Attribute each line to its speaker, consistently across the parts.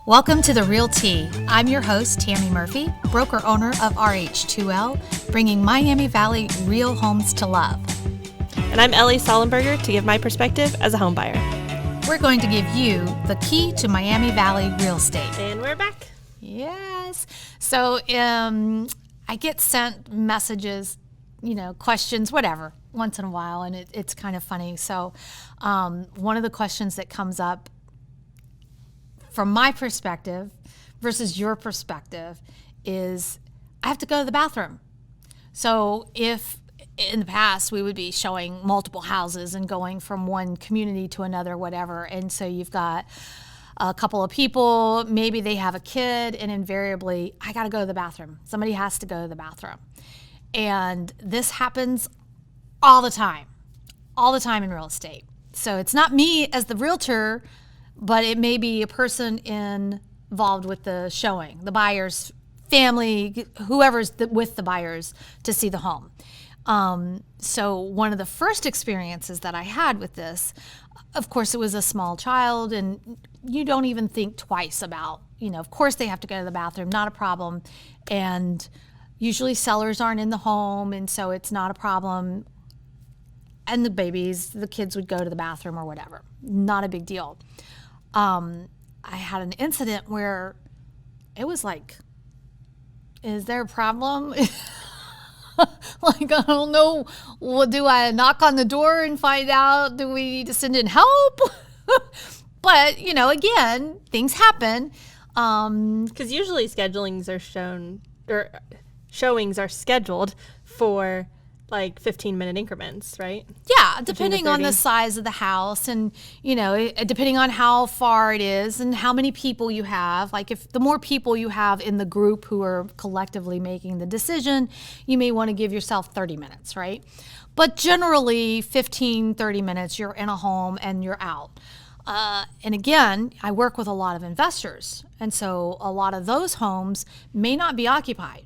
Speaker 1: Welcome to The Real Tea. I'm your host, Tammy Murphy, broker owner of RH2L, bringing Miami Valley real homes to love.
Speaker 2: And I'm Ellie Sollenberger to give my perspective as a home buyer.
Speaker 1: We're going to give you the key to Miami Valley real estate.
Speaker 2: And we're back.
Speaker 1: Yes. So I get sent messages, questions, whatever, once in a while, and it's kind of funny. So one of the questions that comes up from my perspective versus your perspective is, I have to go to the bathroom. So if in the past we would be showing multiple houses and going from one community to another, whatever, and so you've got a couple of people, maybe they have a kid, and invariably, I got to go to the bathroom. Somebody has to go to the bathroom. And this happens all the time in real estate. So it's not me as the realtor, but it may be a person involved with the showing, the buyer's family, whoever's with the buyers to see the home. So one of the first experiences that I had with this, of course, it was a small child, and you don't even think twice about, of course they have to go to the bathroom, not a problem. And usually sellers aren't in the home, and so it's not a problem. And the kids would go to the bathroom or whatever. Not a big deal. I had an incident where it was like, is there a problem? Like, I don't know. Well, do I knock on the door and find out? Do we need to send in help? But, again, things happen.
Speaker 2: Because usually showings are scheduled for like 15-minute increments, right?
Speaker 1: Yeah, depending on the size of the house and, depending on how far it is and how many people you have. Like, if the more people you have in the group who are collectively making the decision, you may want to give yourself 30 minutes, right? But generally 15, 30 minutes, you're in a home and you're out. And again, I work with a lot of investors. And so a lot of those homes may not be occupied.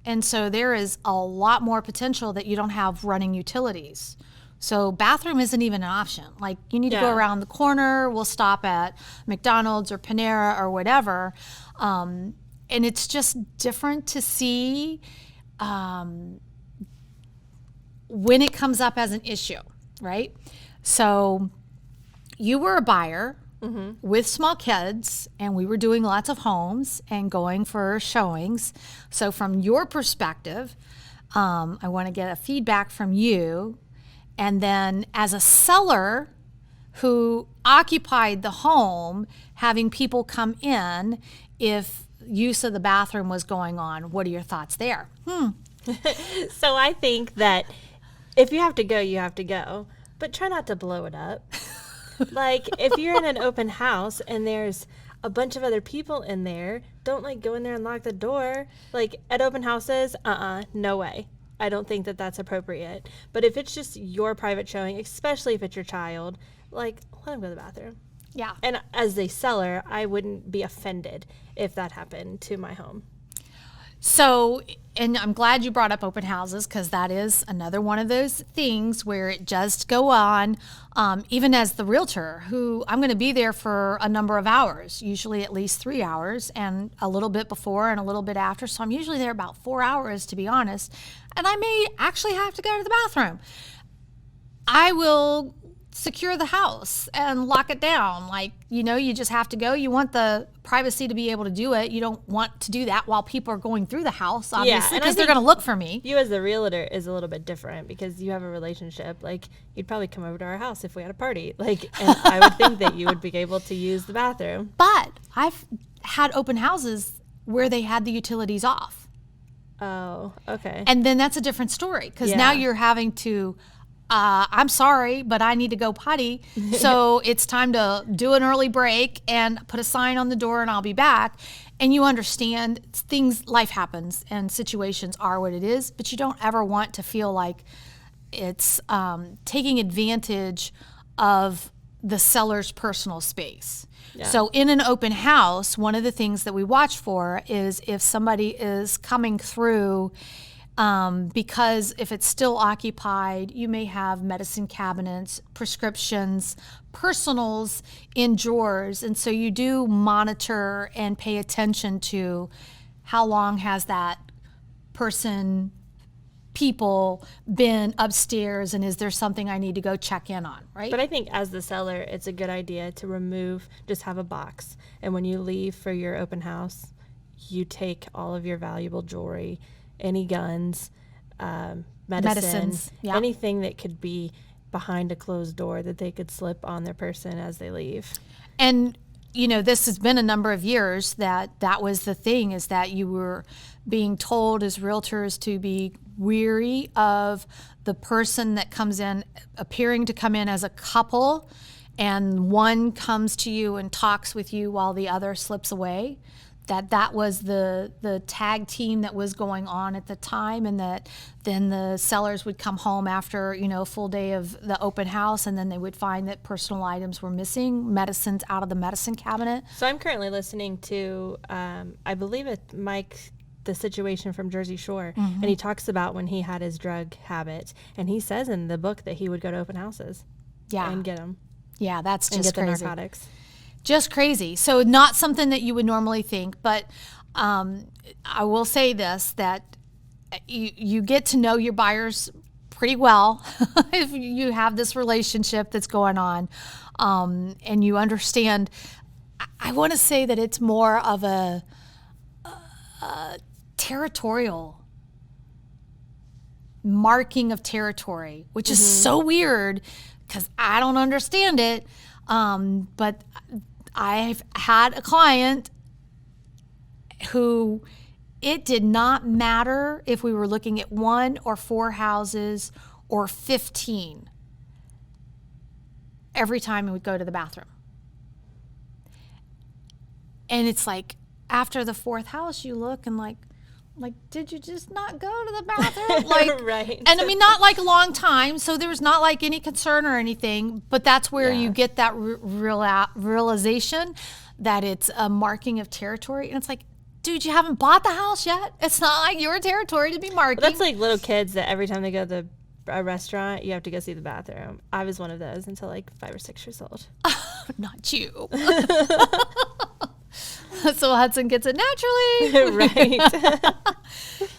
Speaker 1: And so there is a lot more potential that you don't have running utilities. So bathroom isn't even an option. Like, you need to go around the corner. We'll stop at McDonald's or Panera or whatever. And it's just different to see when it comes up as an issue, right? So you were a buyer with small kids, and we were doing lots of homes and going for showings. So from your perspective, I want to get a feedback from you. And then as a seller who occupied the home, having people come in, if use of the bathroom was going on, what are your thoughts there?
Speaker 2: So I think that if you have to go, you have to go, but try not to blow it up. Like, if you're in an open house and there's a bunch of other people in there, don't go in there and lock the door. Like, at open houses, no way. I don't think that that's appropriate. But if it's just your private showing, especially if it's your child, let them go to the bathroom.
Speaker 1: Yeah.
Speaker 2: And as a seller, I wouldn't be offended if that happened to my home.
Speaker 1: So, and I'm glad you brought up open houses, because that is another one of those things where it just go on, even as the realtor, who I'm going to be there for a number of hours, usually at least 3 hours, and a little bit before and a little bit after. So I'm usually there about 4 hours, to be honest, and I may actually have to go to the bathroom. I will secure the house and lock it down. You just have to go. You want the privacy to be able to do it. You don't want to do that while people are going through the house, obviously, because they're going to look for me.
Speaker 2: You as the realtor is a little bit different because you have a relationship. You'd probably come over to our house if we had a party. And I would think that you would be able to use the bathroom.
Speaker 1: But I've had open houses where they had the utilities off.
Speaker 2: Oh, okay.
Speaker 1: And then that's a different story, because now you're having to, I'm sorry, but I need to go potty. So it's time to do an early break and put a sign on the door and I'll be back. And you understand life happens and situations are what it is, but you don't ever want to feel like it's taking advantage of the seller's personal space. Yeah. So in an open house, one of the things that we watch for is if somebody is coming through because if it's still occupied, you may have medicine cabinets, prescriptions, personals in drawers. And so you do monitor and pay attention to how long has that people been upstairs, and is there something I need to go check in on, right?
Speaker 2: But I think as the seller, it's a good idea to just have a box. And when you leave for your open house, you take all of your valuable jewelry, any guns, medicines,
Speaker 1: yeah.
Speaker 2: anything that could be behind a closed door that they could slip on their person as they leave.
Speaker 1: And, this has been a number of years that was the thing, is that you were being told as realtors to be weary of the person that comes in, appearing to come in as a couple, and one comes to you and talks with you while the other slips away. That was the tag team that was going on at the time, and that then the sellers would come home after a full day of the open house, and then they would find that personal items were missing, medicines out of the medicine cabinet.
Speaker 2: So I'm currently listening to, I believe it's Mike, the situation from Jersey Shore, and he talks about when he had his drug habit, and he says in the book that he would go to open houses, and get them.
Speaker 1: Yeah, that's just
Speaker 2: and get
Speaker 1: crazy.
Speaker 2: The narcotics.
Speaker 1: Just crazy. So not something that you would normally think, but I will say this, that you get to know your buyers pretty well if you have this relationship that's going on, and you understand. I want to say that it's more of a territorial marking of territory, which is so weird because I don't understand it. But I've had a client who it did not matter if we were looking at 1 or 4 houses or 15 every time we would go to the bathroom. And it's like after the 4th house, you look and like, did you just not go to the bathroom?
Speaker 2: Right.
Speaker 1: And I mean, not like a long time, so there was not like any concern or anything, but that's where you get that realization that it's a marking of territory. And it's like, dude, you haven't bought the house yet. It's not like your territory to be marking.
Speaker 2: Well, that's like little kids that every time they go to a restaurant, you have to go see the bathroom. I was one of those until like 5 or 6 years old.
Speaker 1: Not you. So Hudson gets it naturally.
Speaker 2: Right.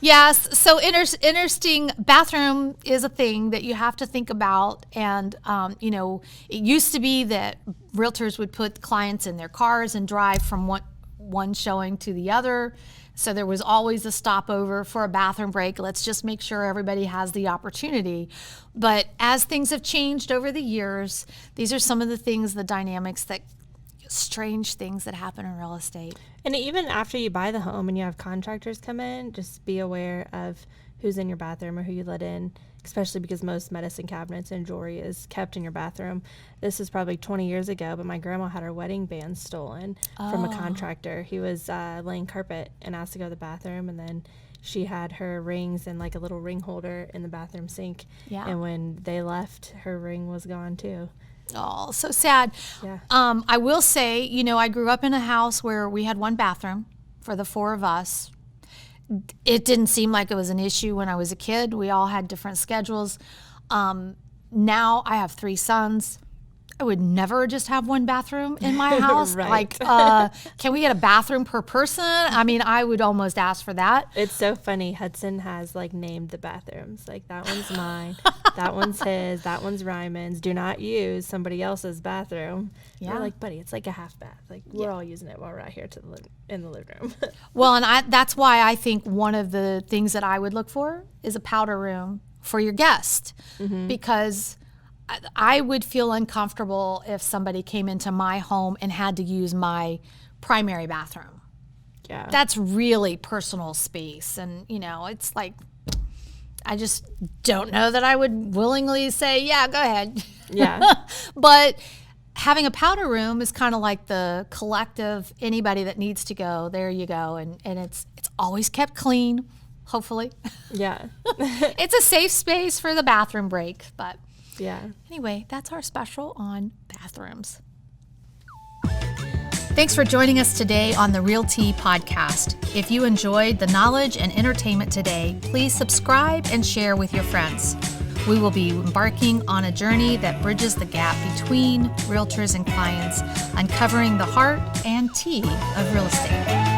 Speaker 1: Yes. So interesting. Bathroom is a thing that you have to think about. And, it used to be that realtors would put clients in their cars and drive from one showing to the other. So there was always a stopover for a bathroom break. Let's just make sure everybody has the opportunity. But as things have changed over the years, these are some of the things, the dynamics, that strange things that happen in real estate.
Speaker 2: And even after you buy the home and you have contractors come in, just be aware of who's in your bathroom or who you let in, especially because most medicine cabinets and jewelry is kept in your bathroom. This is probably 20 years ago, but my grandma had her wedding band stolen from a contractor. He was laying carpet and asked to go to the bathroom, and then she had her rings in like a little ring holder in the bathroom sink.
Speaker 1: Yeah.
Speaker 2: And when they left, her ring was gone too.
Speaker 1: Oh, so sad.
Speaker 2: Yeah.
Speaker 1: I will say, I grew up in a house where we had one bathroom for the 4 of us. It didn't seem like it was an issue when I was a kid. We all had different schedules. Now I have 3 sons. I would never just have one bathroom in my house.
Speaker 2: Right.
Speaker 1: Can we get a bathroom per person? I mean, I would almost ask for that.
Speaker 2: It's so funny. Hudson has named the bathrooms. Like, that one's mine, that one's his, that one's Ryman's. Do not use somebody else's bathroom. Yeah. We're like, buddy, it's like a half bath. Like, we're all using it while we're out here in the living room.
Speaker 1: Well, and that's why I think one of the things that I would look for is a powder room for your guest, because I would feel uncomfortable if somebody came into my home and had to use my primary bathroom.
Speaker 2: Yeah.
Speaker 1: That's really personal space. And, it's like, I just don't know that I would willingly say, yeah, go ahead.
Speaker 2: Yeah.
Speaker 1: But having a powder room is kind of like the collective, anybody that needs to go, there you go. And it's always kept clean, hopefully.
Speaker 2: Yeah.
Speaker 1: It's a safe space for the bathroom break, but.
Speaker 2: Yeah.
Speaker 1: Anyway, that's our special on bathrooms. Thanks for joining us today on the Realty Podcast. If you enjoyed the knowledge and entertainment today, please subscribe and share with your friends. We will be embarking on a journey that bridges the gap between realtors and clients, uncovering the heart and tea of real estate.